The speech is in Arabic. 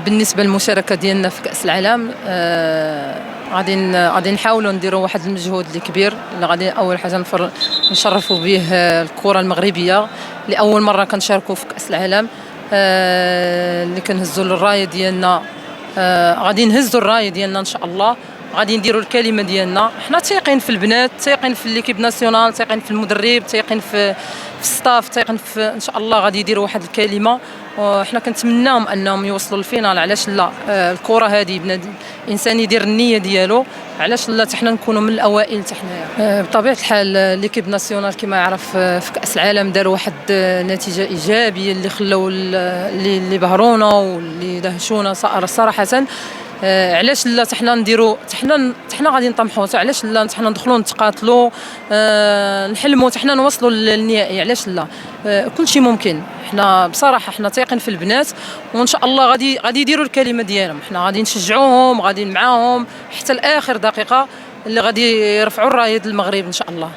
بالنسبة للمشاركة ديالنا في كأس العالم، غادي نحاولوا نديروا واحد المجهود اللي كبير، اللي غادي أول حاجة نشرفوا به الكرة المغربية لأول مرة كنشاركوا في كأس العالم. اللي كنهزوا الراية ديالنا، غادي نهزوا الراية ديالنا إن شاء الله، غادي نديروا الكلمة ديالنا. حنا تايقين في البنات، تايقين في ليكيب ناسيونال، تايقين في المدرب، تايقين في الستاف، تايقين في ان شاء الله غادي يديروا واحد الكلمة، وحنا كنتمناهم انهم يوصلوا للفينال. علاش لا؟ الكرة هذه بنادم الانسان يدير النية ديالو، علاش لا حنا نكونوا من الاوائل حتى حنايا. بطبيعة الحال ليكيب ناسيونال كما يعرف في كأس العالم داروا واحد نتيجة ايجابية اللي خلاو اللي بهرونا واللي دهشونا صراحة. علاش لا حنا نديروا، حنا غادي نطمحوا، علاش لا حنا ندخلوا نتقاتلوا، نحلموا حنا نوصلوا للنهائي، علاش لا؟ كل شيء ممكن. حنا بصراحه حنا تايقين في البنات، وان شاء الله غادي يديروا الكلمه ديالهم. حنا غادي نشجعوهم، غادي معاهم حتى لاخر دقيقه اللي غادي يرفعوا الرايه المغرب ان شاء الله.